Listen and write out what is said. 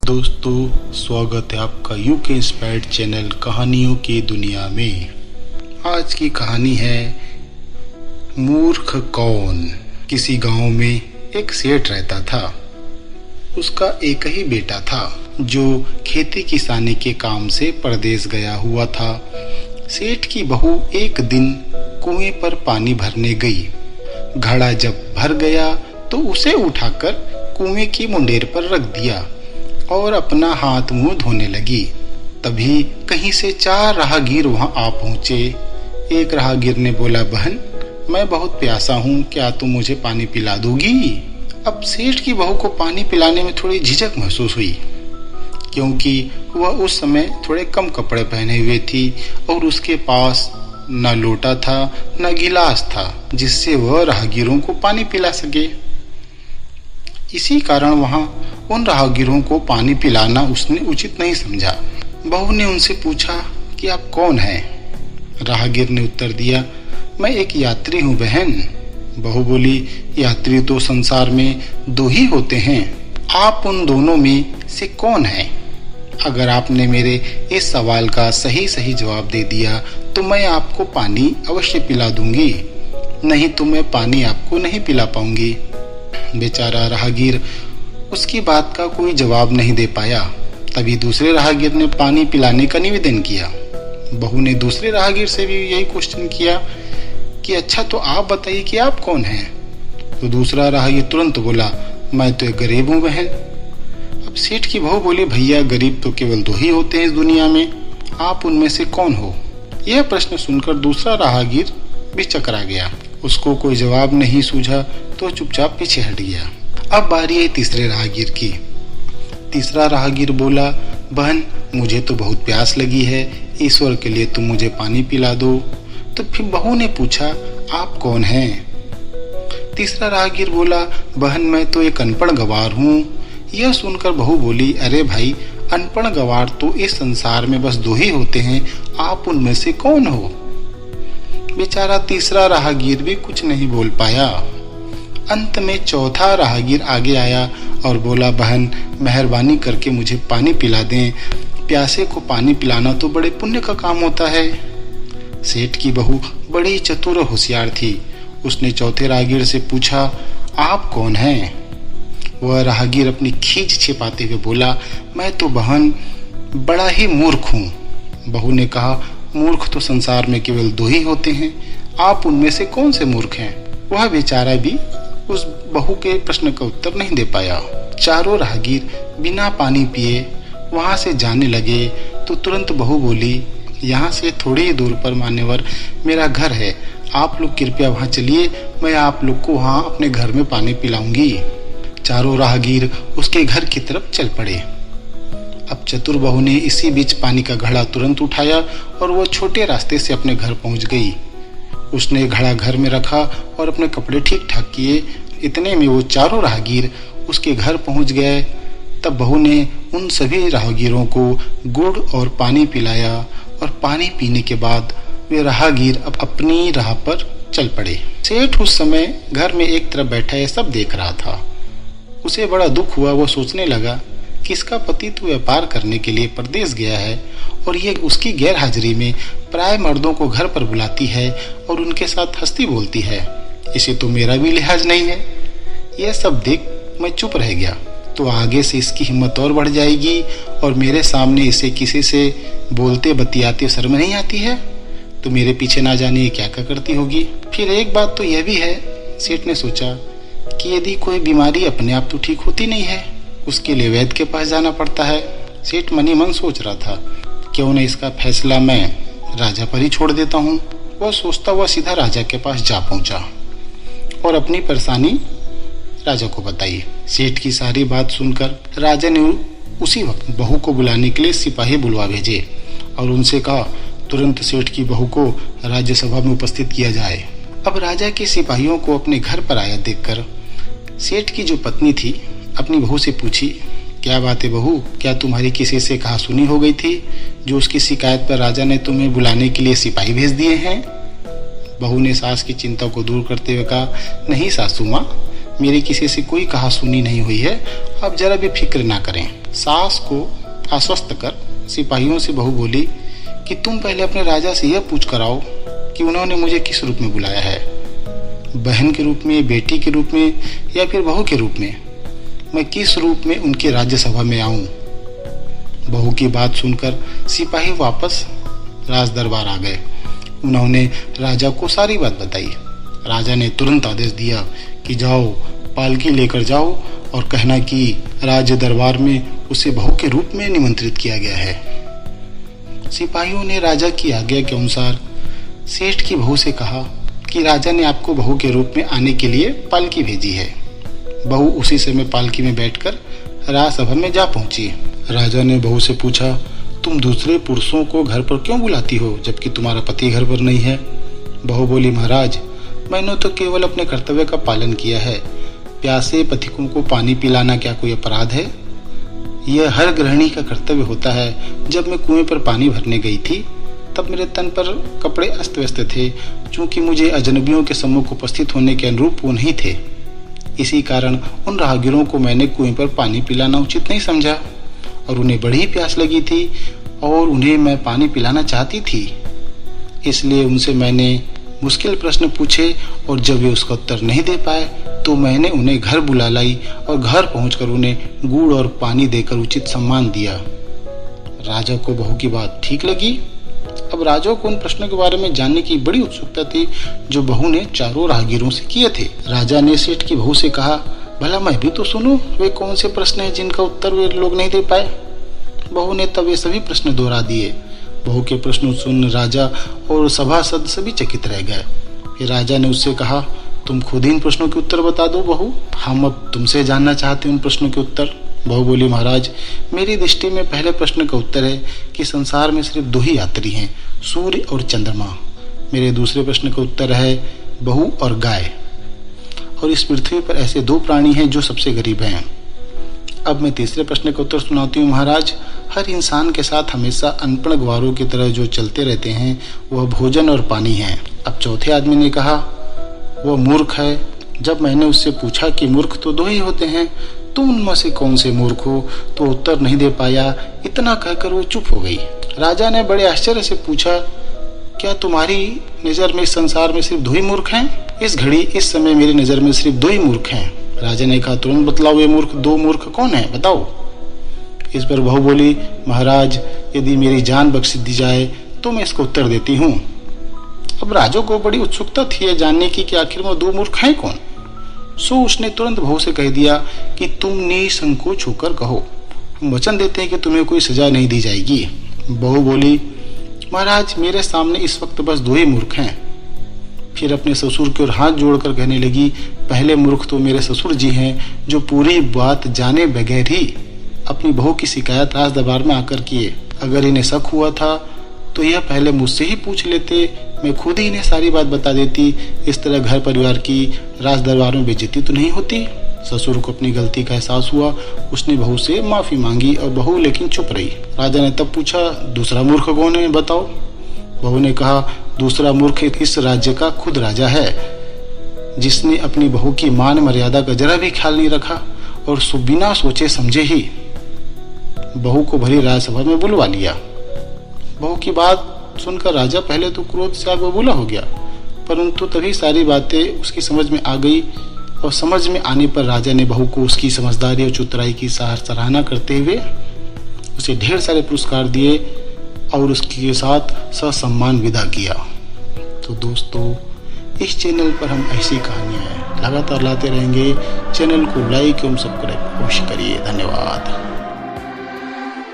दोस्तों, स्वागत है आपका यूके इंस्पायर्ड चैनल कहानियों की दुनिया में। आज की कहानी है मूर्ख कौन। किसी गांव में एक सेठ रहता था। उसका एक ही बेटा था जो खेती किसानी के काम से परदेश गया हुआ था। सेठ की बहू एक दिन कुएं पर पानी भरने गई। घड़ा जब भर गया तो उसे उठाकर कुएं की मुंडेर पर रख दिया और अपना हाथ मुंह धोने लगी। तभी कहीं से 4 राहगीर वहां आ पहुंचे। एक राहगीर ने बोला, बहन, मैं बहुत प्यासा हूँ, क्या तुम मुझे पानी पिला दोगी? अब सेठ की बहू को पानी पिलाने में थोड़ी झिझक महसूस हुई, क्योंकि वह उस समय थोड़े कम कपड़े पहने हुए थी और उसके पास न लोटा था न गिलास था जिससे वह राहगीरों को पानी पिला सके। इसी कारण वहां उन राहगीरों को पानी पिलाना उसने उचित नहीं समझा। बहू ने उनसे पूछा कि आप कौन हैं? राहगीर ने उत्तर दिया, मैं एक यात्री हूँ बहन। बहू बोली, यात्री तो संसार में 2 ही होते हैं, आप उन दोनों में से कौन हैं? अगर आपने मेरे इस सवाल का सही जवाब दे दिया तो मैं आपको पानी अवश्य पिला दूंगी, नहीं तो मैं पानी आपको नहीं पिला पाऊंगी। बेचारा राहगीर उसकी बात का कोई जवाब नहीं दे पाया। तभी दूसरे राहगीर ने पानी पिलाने का निवेदन किया। बहू ने दूसरे राहगीर से भी यही क्वेश्चन किया कि अच्छा, तो आप बताइए कि आप कौन हैं? तो दूसरा राहगीर तुरंत बोला, मैं तो एक गरीब हूँ बहन। अब सेठ की बहू बोली, भैया, गरीब तो केवल 2 ही होते हैं इस दुनिया में, आप उनमें से कौन हो? यह प्रश्न सुनकर दूसरा राहगीर भी चकरा गया। उसको कोई जवाब नहीं सूझा तो चुपचाप पीछे हट गया। अब बारी है तीसरे राहगीर की। तीसरा राहगीर बोला, बहन, मुझे तो बहुत प्यास लगी है, ईश्वर के लिए तुम मुझे पानी पिला दो। तो फिर बहू ने पूछा, आप कौन हैं? तीसरा राहगीर बोला, बहन, मैं तो एक अनपढ़ गवार हूँ। यह सुनकर बहू बोली, अरे भाई, अनपढ़ गवार तो इस संसार में बस 2 ही होते हैं, आप उनमें से कौन हो? बेचारा तीसरा राहगीर भी कुछ नहीं बोल पाया। अंत में चौथा राहगीर आगे आया और बोला, बहन, मेहरबानी करके मुझे पानी पिला दें, प्यासे को पानी पिलाना तो बड़े पुण्य का काम होता है। सेठ की बहू बड़ी चतुर और होशियार थी। उसने चौथे राहगीर से पूछा, आप कौन हैं? वह राहगीर अपनी खींच छिपाते हुए बोला, मैं तो बहन बड़ा ही मूर्ख हूँ। बहू ने कहा, मूर्ख तो संसार में केवल 2 ही होते हैं, आप उनमें से कौन से मूर्ख हैं? वह बेचारा भी उस बहू के प्रश्न का उत्तर नहीं दे पाया। चारों राहगीर बिना पानी पिए वहां से जाने लगे तो तुरंत बहू बोली, यहाँ से थोड़ी ही दूर पर मान्यवर मेरा घर है, आप लोग कृपया वहां चलिए, मैं आप लोग को वहां अपने घर में पानी पिलाऊंगी। चारों राहगीर उसके घर की तरफ चल पड़े। अब चतुर बहू ने इसी बीच पानी का घड़ा तुरंत उठाया और वो छोटे रास्ते से अपने घर पहुंच गई। उसने घड़ा घर में रखा और अपने कपड़े ठीक ठाक किए। इतने में वो चारों राहगीर उसके घर पहुंच गए। तब बहू ने उन सभी राहगीरों को गुड़ और पानी पिलाया और पानी पीने के बाद वे राहगीर अपनी राह पर चल पड़े। सेठ उस समय घर में एक तरफ बैठा ये सब देख रहा था। उसे बड़ा दुख हुआ। वो सोचने लगा कि इसका पति तो व्यापार करने के लिए परदेश गया है और ये उसकी गैर हाजिरी में प्राय मर्दों को घर पर बुलाती है और उनके साथ हंसती बोलती है। इसे तो मेरा भी लिहाज नहीं है। यह सब देख मैं चुप रह गया तो आगे से इसकी हिम्मत और बढ़ जाएगी और मेरे सामने इसे किसी से बोलते बतियाते शर्म नहीं आती है तो मेरे पीछे ना जाने ये क्या क्या करती होगी। फिर एक बात तो यह भी है, सेठ ने सोचा, कि यदि कोई बीमारी अपने आप तो ठीक होती नहीं है, उसके लिए वैद्य के पास जाना पड़ता है। सेठ मनी मन सोच रहा था, क्यों न इसका फैसला मैं राजा पर ही छोड़ देता हूँ। वह सोचता हुआ सीधा राजा के पास जा पहुंचा और अपनी परेशानी राजा को बताई। सेठ की सारी बात सुनकर राजा ने उसी वक्त बहू को बुलाने के लिए सिपाही बुलवा भेजे और उनसे कहा, तुरंत सेठ की बहू को राज्यसभा में उपस्थित किया जाए। अब राजा के सिपाहियों को अपने घर पर आया देखकर सेठ की जो पत्नी थी अपनी बहू से पूछी, क्या बात है बहू, क्या तुम्हारी किसी से कहा सुनी हो गई थी जो उसकी शिकायत पर राजा ने तुम्हें बुलाने के लिए सिपाही भेज दिए हैं? बहू ने सास की चिंता को दूर करते हुए कहा, नहीं सासू माँ, मेरी किसी से कोई कहा सुनी नहीं हुई है, आप जरा भी फिक्र ना करें। सास को आश्वस्त कर सिपाहियों से बहू बोली कि तुम पहले अपने राजा से यह पूछ कर आओ कि उन्होंने मुझे किस रूप में बुलाया है, बहन के रूप में, बेटी के रूप में या फिर बहू के रूप में। मैं किस रूप में उनके राज्यसभा में आऊं। बहू की बात सुनकर सिपाही वापस राज दरबार आ गए। उन्होंने राजा को सारी बात बताई। राजा ने तुरंत आदेश दिया कि जाओ, पालकी लेकर जाओ और कहना कि राज्य दरबार में उसे बहू के रूप में निमंत्रित किया गया है। सिपाहियों ने राजा की आज्ञा के अनुसार सेठ की बहू से कहा कि राजा ने आपको बहू के रूप में आने के लिए पालकी भेजी है। बहू उसी समय पालकी में बैठकर राजसभा में जा पहुंची। राजा ने बहू से पूछा, तुम दूसरे पुरुषों को घर पर क्यों बुलाती हो जबकि तुम्हारा पति घर पर नहीं है। बहू बोली, महाराज, मैंने तो केवल अपने कर्तव्य का पालन किया है। प्यासे पथिकों को पानी पिलाना क्या कोई अपराध है? यह हर गृहिणी का कर्तव्य होता है। जब मैं कुएं पर पानी भरने गई थी तब मेरे तन पर कपड़े अस्त व्यस्त थे, क्योंकि मुझे अजनबियों के सम्मुख उपस्थित होने के अनुरूप वो नहीं थे। इसी कारण उन राहगीरों को मैंने कुएं पर पानी पिलाना उचित नहीं समझा और उन्हें बड़ी प्यास लगी थी और उन्हें मैं पानी पिलाना चाहती थी। इसलिए उनसे मैंने मुश्किल प्रश्न पूछे और जब वे उसका उत्तर नहीं दे पाए तो मैंने उन्हें घर बुला लाई और घर पहुंचकर उन्हें गुड़ और पानी देकर उचित सम्मान दिया। राजा को बहू की बात ठीक लगी। अब राजा को उन प्रश्नों के बारे में जानने की बड़ी उत्सुकता थी जो बहू ने चारों राहगीरों से किए थे। राजा ने सेठ की बहू से कहा, भला मैं भी तो सुनूं, वे कौन से प्रश्न हैं जिनका उत्तर वे लोग नहीं दे पाए। बहू ने तब वे सभी प्रश्न दोहरा दिए। बहू के प्रश्न सुन राजा और सभासद सभी चकित रह गए। फिर राजा ने उससे कहा, तुम खुद ही इन प्रश्नों के उत्तर बता दो बहू, हम अब तुमसे जानना चाहते हैं उन प्रश्नों के उत्तर। बहू बोली, महाराज, मेरी दृष्टि में पहले प्रश्न का उत्तर है कि संसार में सिर्फ दो ही यात्री हैं, सूर्य और चंद्रमा। मेरे दूसरे प्रश्न का उत्तर है बहू और गाय, और इस पृथ्वी पर ऐसे दो प्राणी हैं जो सबसे गरीब हैं। अब मैं तीसरे प्रश्न का उत्तर सुनाती हूँ। महाराज, हर इंसान के साथ हमेशा अनपढ़ गवारों की तरह जो चलते रहते हैं वह भोजन और पानी है। अब चौथे आदमी ने कहा, वह मूर्ख है। जब मैंने उससे पूछा कि मूर्ख तो दो ही होते हैं, तुम उनमें से कौन से मूर्ख हो, तो उत्तर नहीं दे पाया। इतना कहकर वो चुप हो गई। राजा ने बड़े आश्चर्य से पूछा, क्या तुम्हारी नजर में इस संसार में सिर्फ दो ही मूर्ख हैं? इस घड़ी इस समय मेरी नजर में सिर्फ दो ही मूर्ख हैं। राजा ने कहा, तुरंत बतलाओ, ये दो मूर्ख कौन है, बताओ। इस पर बहू बोली, महाराज, यदि मेरी जान बख्श दी जाए तो मैं इसका उत्तर देती हूँ। अब राजा को बड़ी उत्सुकता थी जानने की कि आखिर वो दो मूर्ख हैं कौन। सो उसने तुरंत बहू से कह दिया कि तुम निसंकोच होकर कहो, हम वचन देते हैं कि तुम्हें कोई सजा नहीं दी जाएगी। बहू बोली, महाराज, मेरे सामने इस वक्त बस दो ही मूर्ख हैं। फिर अपने ससुर की ओर हाथ जोड़कर कहने लगी, पहले मूर्ख तो मेरे ससुर जी हैं जो पूरी बात जाने बगैर ही अपनी बहू की शिकायत राज दरबार में आकर किए। अगर इन्हें शक हुआ था तो यह पहले मुझसे ही पूछ लेते, मैं खुद ही इन्हें सारी बात बता देती। इस तरह घर परिवार की राज दरबार में बेइज्जती तो नहीं होती। ससुर को अपनी गलती का एहसास हुआ। उसने बहू से माफी मांगी और बहू लेकिन चुप रही। राजा ने तब पूछा, दूसरा मूर्ख कौन है, बताओ। बहू ने कहा, दूसरा मूर्ख इस राज्य का खुद राजा है, जिसने अपनी बहू की मान मर्यादा का जरा भी ख्याल नहीं रखा और बिना सोचे समझे ही बहू को भरी राजसभा में बुलवा लिया। बहू की बात सुनकर राजा पहले तो क्रोध से आग बबूला हो गया, परंतु तभी सारी बातें उसकी समझ में आ गई और समझ में आने पर राजा ने बहू को उसकी समझदारी और चतुराई की सराहना करते हुए उसे ढेर सारे पुरस्कार दिए और उसके साथ ससम्मान विदा किया। तो दोस्तों, इस चैनल पर हम ऐसी कहानियाँ लगातार लाते रहेंगे। चैनल को लाइक एवं सब्सक्राइब अवश्य करिए। धन्यवाद।